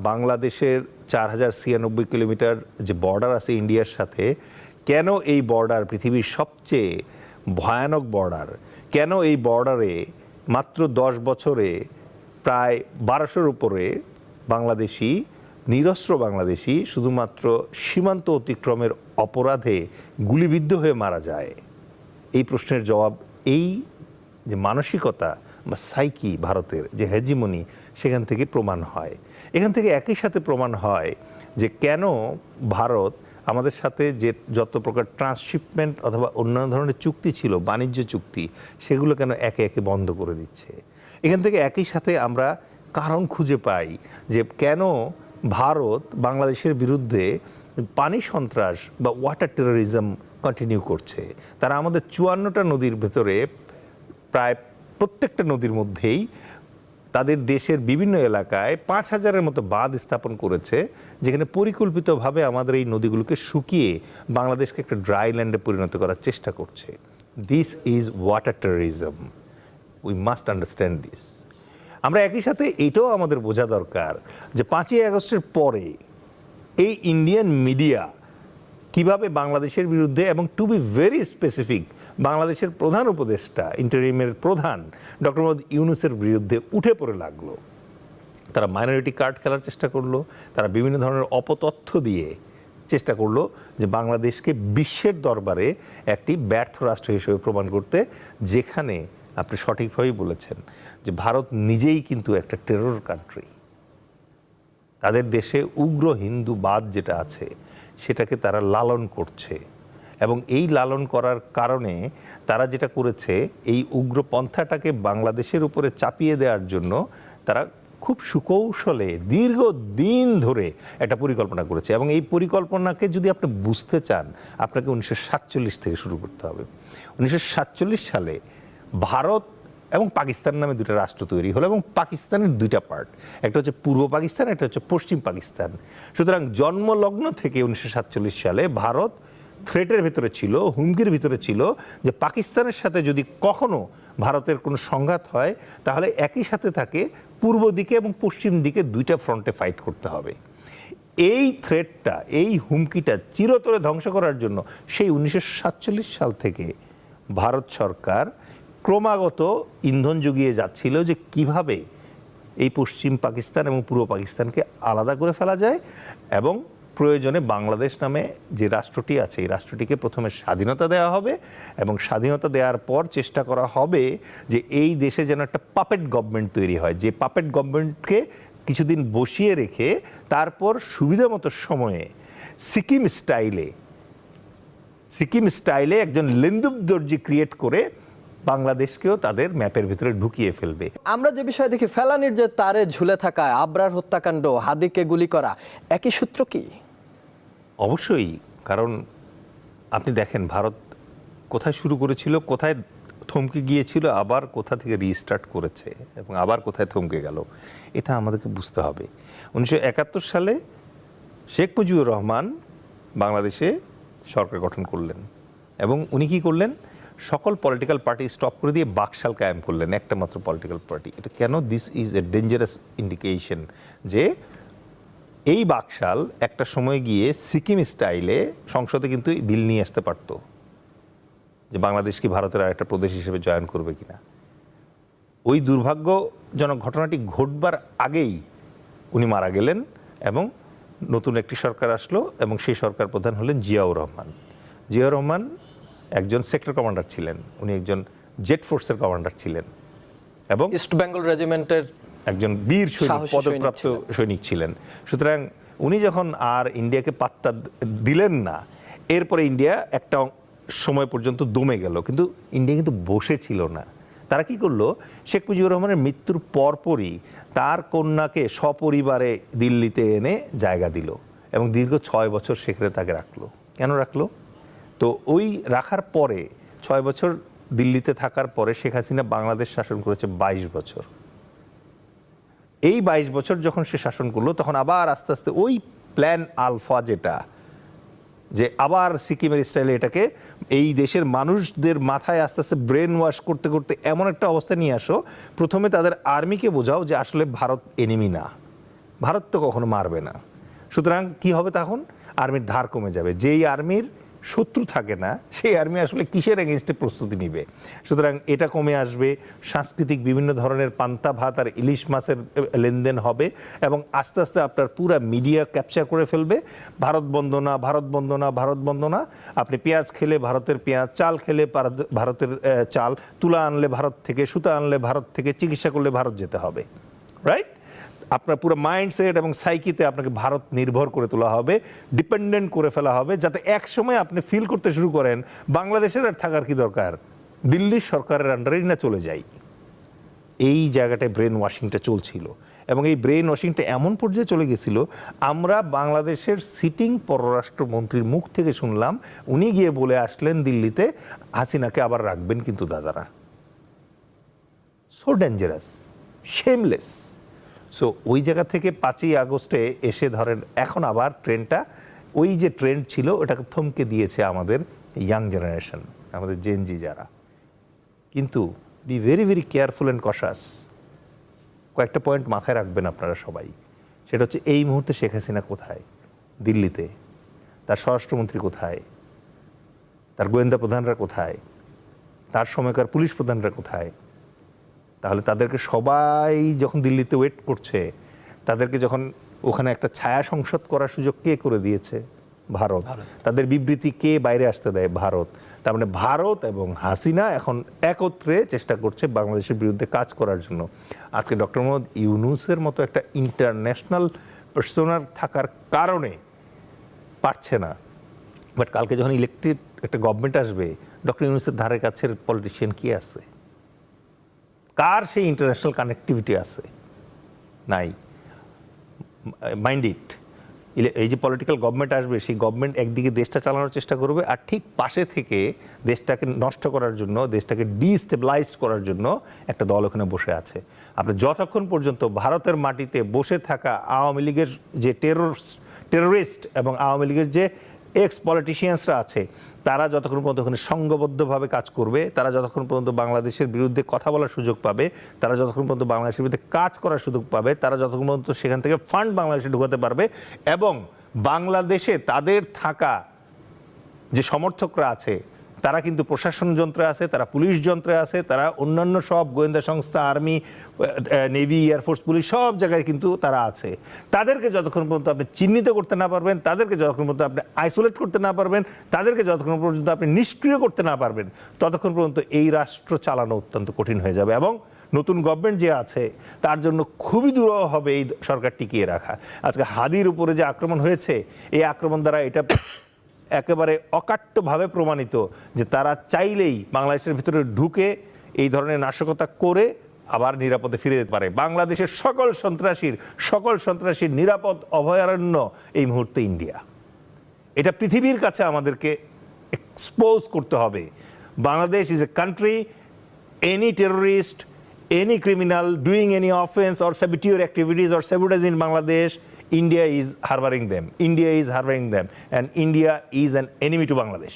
বাংলাদেশের 4096 কিলোমিটার যে বর্ডার আছে ইন্ডিয়ার সাথে, কেন এই বর্ডার পৃথিবীর সবচেয়ে ভয়ানক বর্ডার, কেন এই বর্ডারে মাত্র 10 বছরে প্রায় 1200-র উপরে বাংলাদেশি, নিরস্ত্র বাংলাদেশি শুধুমাত্র সীমান্ত অতিক্রমের অপরাধে গুলিবিদ্ধ হয়ে মারা যায়? এই প্রশ্নের জবাব এই যে মানসিকতা বা সাইকি ভারতের যে হেজিমনি, সেখান থেকে প্রমাণ হয়। এখান থেকে একই সাথে প্রমাণ হয় যে কেন ভারত আমাদের সাথে যে যত প্রকার ট্রান্সশিপমেন্ট অথবা অন্যান্য ধরনের চুক্তি ছিল, বাণিজ্য চুক্তি, সেগুলো কেন একে একে বন্ধ করে দিচ্ছে। এখান থেকে একই সাথে আমরা কারণ খুঁজে পাই যে কেন ভারত বাংলাদেশের বিরুদ্ধে পানি সন্ত্রাস বা ওয়াটার টেরোরিজম কন্টিনিউ করছে। তারা আমাদের 54টা নদীর ভেতরে প্রায় প্রত্যেকটা নদীর মধ্যেই তাদের দেশের বিভিন্ন এলাকায় 5000-এর মতো বাঁধ স্থাপন করেছে, যেখানে পরিকল্পিতভাবে আমাদের এই নদীগুলোকে শুকিয়ে বাংলাদেশকে একটা ড্রাই ল্যান্ডে পরিণত করার চেষ্টা করছে। This is water terrorism, we must understand this. আমরা একই সাথে এটাও আমাদের বোঝা দরকার যে 5ই আগস্টের পরে এই ইন্ডিয়ান মিডিয়া কিভাবে বাংলাদেশের বিরুদ্ধে, এবং টু বি ভেরি স্পেসিফিক, বাংলাদেশের প্রধান উপদেষ্টা, ইন্টারিমের প্রধান ডক্টর মোহাম্মদ ইউনূসের বিরুদ্ধে উঠে পড়ে লাগলো। তারা মাইনরিটি কার্ড খেলার চেষ্টা করলো, তারা বিভিন্ন ধরনের অপতথ্য দিয়ে চেষ্টা করলো যে বাংলাদেশকে বিশ্বের দরবারে একটি ব্যর্থ রাষ্ট্র হিসেবে প্রমাণ করতে, যেখানে আপনি সঠিকভাবেই বলেছেন যে ভারত নিজেই কিন্তু একটা টেরর কান্ট্রি। তাদের দেশে উগ্র হিন্দুবাদ যেটা আছে সেটাকে তারা লালন করছে, এবং এই লালন করার কারণে তারা যেটা করেছে, এই উগ্রপন্থাটাকে বাংলাদেশের উপরে চাপিয়ে দেওয়ার জন্য তারা খুব সুকৌশলে দীর্ঘদিন ধরে একটা পরিকল্পনা করেছে। এবং এই পরিকল্পনাকে যদি আপনি বুঝতে চান, আপনাকে 1947 থেকে শুরু করতে হবে। 1947 সালে ভারত এবং পাকিস্তান নামে দুটো রাষ্ট্র তৈরি হলো, এবং পাকিস্তানের দুইটা পার্ট, একটা হচ্ছে পূর্ব পাকিস্তান, একটা হচ্ছে পশ্চিম পাকিস্তান। সুতরাং জন্মলগ্ন থেকে 1947 সালে ভারত থ্রেটের ভিতরে ছিল, হুমকির ভিতরে ছিল যে পাকিস্তানের সাথে যদি কখনো ভারতের কোনো সংঘাত হয়, তাহলে একই সাথে তাকে পূর্ব দিকে এবং পশ্চিম দিকে দুইটা ফ্রন্টে ফাইট করতে হবে। এই থ্রেটটা, এই হুমকিটা চিরতরে ধ্বংস করার জন্য সেই 1947 সাল থেকে ভারত সরকার ক্রমাগত ইন্ধন জুগিয়ে যাচ্ছিল যে কিভাবে এই পশ্চিম পাকিস্তান এবং পূর্ব পাকিস্তানকে আলাদা করে ফেলা যায়, এবং প্রয়োজনে বাংলাদেশ নামে যে রাষ্ট্রটি আছে এই রাষ্ট্রটিকে প্রথমে স্বাধীনতা দেওয়া হবে, এবং স্বাধীনতা দেওয়ার পর চেষ্টা করা হবে যে এই দেশে যেন একটা পাপেট গভর্নমেন্ট তৈরি হয়, যে পাপেট গভর্নমেন্টকে কিছুদিন বসিয়ে রেখে তারপর সুবিধা মতো সময়ে সিকিম স্টাইলে একজন লেন্দুব দর্জি ক্রিয়েট করে বাংলাদেশকেও তাদের ম্যাপের ভিতরে ঢুকিয়ে ফেলবে। আমরা যে বিষয় দেখি, ফেলানির যে তারে ঝুলে থাকা, আবরার হত্যাকাণ্ড, হাদিকে গুলি করা, একই সূত্র কি? অবশ্যই, কারণ আপনি দেখেন ভারত কোথায় শুরু করেছিল, কোথায় থমকে গিয়েছিল, আবার কোথা থেকে রিস্টার্ট করেছে, এবং আবার কোথায় থমকে গেল, এটা আমাদেরকে বুঝতে হবে। 1971 সালে শেখ মুজিবুর রহমান বাংলাদেশে সরকার গঠন করলেন, এবং উনি কী করলেন, সকল পলিটিক্যাল পার্টি স্টপ করে দিয়ে বাকশাল কায়েম করলেন, একটা মাত্র পলিটিক্যাল পার্টি। এটা কেন? This is a dangerous indication যে এই বাকশাল একটা সময় গিয়ে সিকিম স্টাইলে সংসদে কিন্তু বিল নিয়ে আসতে পারত যে বাংলাদেশ কি ভারতের আর একটা প্রদেশ হিসেবে জয়েন করবে কিনা। ওই দুর্ভাগ্যজনক ঘটনাটি ঘটবার আগেই উনি মারা গেলেন, এবং নতুন একটি সরকার আসলো, এবং সেই সরকার প্রধান হলেন জিয়াউর রহমান। জিয়াউর রহমান একজন সেক্টর কমান্ডার ছিলেন, উনি একজন জেট ফোর্সের কমান্ডার ছিলেন, এবং ইস্ট বেঙ্গল রেজিমেন্টের একজন বীর সৈনিক, পদপ্রাপ্ত সৈনিক ছিলেন। সুতরাং উনি যখন আর ইন্ডিয়াকে পাত্তা দিলেন না, এরপরে ইন্ডিয়া একটা সময় পর্যন্ত দমে গেল, কিন্তু ইন্ডিয়া কিন্তু বসে ছিল না। তারা কি করলো, শেখ মুজিবুর রহমানের মৃত্যুর পরপরই তার কন্যাকে সপরিবারে দিল্লিতে এনে জায়গা দিল, এবং দীর্ঘ 6 বছর সেখানে তাকে রাখলো। কেন রাখলো? তো ওই রাখার পরে 6 বছর দিল্লিতে থাকার পরে শেখ হাসিনা বাংলাদেশ শাসন করেছে 22 বছর। এই 22 বছর যখন সে শাসন করলো, তখন আবার আস্তে আস্তে ওই প্ল্যান আলফা, যেটা যে আবার সিকিমের স্টাইলে এটাকে এই দেশের মানুষদের মাথায় আস্তে আস্তে ব্রেন ওয়াশ করতে করতে এমন একটা অবস্থা নিয়ে আসো, প্রথমে তাদের আর্মিকে বোঝাও যে আসলে ভারত এনিমি না, ভারত তো কখনো মারবে না। সুতরাং কি হবে তখন? আর্মির ধার কমে যাবে। যেই আর্মির শত্রু থাকে না, সেই আর্মি আসলে কিসের এগেনস্টে প্রস্তুতি নিবে? সুতরাং এটা কমে আসবে। সাংস্কৃতিক বিভিন্ন ধরনের পান্তা ভাত আর ইলিশ মাছের লেনদেন হবে এবং আস্তে আস্তে আপনার পুরা মিডিয়া ক্যাপচার করে ফেলবে ভারত বন্দনা, ভারত বন্দনা, ভারত বন্দনা। আপনি পেঁয়াজ খেলে ভারতের পেঁয়াজ, চাল খেলে ভারতের চাল, তুলা আনলে ভারত থেকে, সুতা আনলে ভারত থেকে, চিকিৎসা করলে ভারত যেতে হবে, রাইট? আপনার পুরো মাইন্ডসেট এবং সাইকিতে আপনাকে ভারত নির্ভর করে তোলা হবে, ডিপেন্ডেন্ট করে ফেলা হবে, যাতে এক সময় আপনি ফিল করতে শুরু করেন বাংলাদেশের আর থাকার কি দরকার, দিল্লির সরকারের আন্ডারেই না চলে যাই। এই জায়গাটায় ব্রেন ওয়াশিংটা চলছিল এবং এই ব্রেন ওয়াশিংটা এমন পর্যায়ে চলে গেছিল, আমরা বাংলাদেশের সিটিং পররাষ্ট্রমন্ত্রীর মুখ থেকে শুনলাম, উনি গিয়ে বলে আসলেন দিল্লিতে, হাসিনাকে আবার রাখবেন কিন্তু দাদারা। So dangerous, shameless. সো ওই জায়গা থেকে 5ই আগস্টে এসে ধরেন এখন আবার ট্রেন্ডটা, ওই যে ট্রেন্ড ছিল ওটাকে থমকে দিয়েছে আমাদের ইয়াং জেনারেশন, আমাদের জেনজি যারা। কিন্তু be very very careful and কশাস। কয়েকটা পয়েন্ট মাথায় রাখবেন আপনারা সবাই। সেটা হচ্ছে, এই মুহূর্তে শেখ হাসিনা কোথায়? দিল্লিতে। তার স্বরাষ্ট্রমন্ত্রী কোথায়? তার গোয়েন্দা প্রধানরা কোথায়? তার সময়কার পুলিশ প্রধানরা কোথায়? তাহলে তাদেরকে সবাই যখন দিল্লিতে ওয়েট করছে, তাদেরকে যখন ওখানে একটা ছায়া সংসদ করার সুযোগ কে করে দিয়েছে? ভারত। তাদের বিবৃতি কে বাইরে আসতে দেয়? ভারত। তার মানে ভারত এবং হাসিনা এখন একত্রে চেষ্টা করছে বাংলাদেশের বিরুদ্ধে কাজ করার জন্য। আজকে ডক্টর মোহাম্মদ ইউনূসের মতো একটা ইন্টারন্যাশনাল পার্সোনার থাকার কারণে পারছে না, বাট কালকে যখন ইলেকটেড একটা গভর্নমেন্ট আসবে, ডক্টর ইউনূসের ধারে কাছের পলিটিশিয়ান কি আছে? কার সেই ইন্টারন্যাশনাল কানেক্টিভিটি আছে? নাই। মাইন্ড ইট, এই যে পলিটিক্যাল গভর্নমেন্ট আসবে, সেই গভর্নমেন্ট একদিকে দেশটা চালানোর চেষ্টা করবে, আর ঠিক পাশে থেকে দেশটাকে নষ্ট করার জন্য, দেশটাকে ডিস্টেবিলাইজ করার জন্য একটা দল ওখানে বসে আছে। আপনি যতক্ষণ পর্যন্ত ভারতের মাটিতে বসে থাকা আওয়ামী লীগের যে টেরোরিস্ট এবং আওয়ামী লীগের যে এক্স পলিটিশিয়ানসরা আছে, তারা যতক্ষণ পর্যন্ত ওখানে সংঘবদ্ধভাবে কাজ করবে, তারা যতক্ষণ পর্যন্ত বাংলাদেশের বিরুদ্ধে কথা বলার সুযোগ পাবে, তারা যতক্ষণ পর্যন্ত বাংলাদেশের বিরুদ্ধে কাজ করার সুযোগ পাবে, তারা যতক্ষণ পর্যন্ত সেখান থেকে ফান্ড বাংলাদেশে ঢোকাতে পারবে, এবং বাংলাদেশে তাদের থাকা যে সমর্থকরা আছে, তারা কিন্তু প্রশাসন যন্ত্রে আছে, তারা পুলিশ যন্ত্রে আছে, তারা অন্যান্য সব গোয়েন্দা সংস্থা, আর্মি, নেভি, এয়ারফোর্স, পুলিশ সব জায়গায় কিন্তু তারা আছে। তাদেরকে যতক্ষণ পর্যন্ত আপনি চিহ্নিত করতে না পারবেন, তাদেরকে যতক্ষণ পর্যন্ত আপনি আইসোলেট করতে না পারবেন, তাদেরকে যতক্ষণ পর্যন্ত আপনি নিষ্ক্রিয় করতে না পারবেন, ততক্ষণ পর্যন্ত এই রাষ্ট্র চালানো অত্যন্ত কঠিন হয়ে যাবে। এবং নতুন গভর্নমেন্ট যে আছে তার জন্য খুবই দুরূহ হবে এই সরকার টিকিয়ে রাখা। আজকে হাদির উপরে যে আক্রমণ হয়েছে, এই আক্রমণ দ্বারা এটা একেবারে অকাট্যভাবে প্রমাণিত যে তারা চাইলেই বাংলাদেশের ভিতরে ঢুকে এই ধরনের নাশকতা করে আবার নিরাপদে ফিরে যেতে পারে। বাংলাদেশের সকল সন্ত্রাসীর নিরাপদ অভয়ারণ্য এই মুহূর্তে ইন্ডিয়া। এটা পৃথিবীর কাছে আমাদেরকে এক্সপোজ করতে হবে। Bangladesh is a country, any terrorist, any criminal doing any offense or saboteur activities or sabotage in Bangladesh, India is harboring them. And India is an enemy to Bangladesh.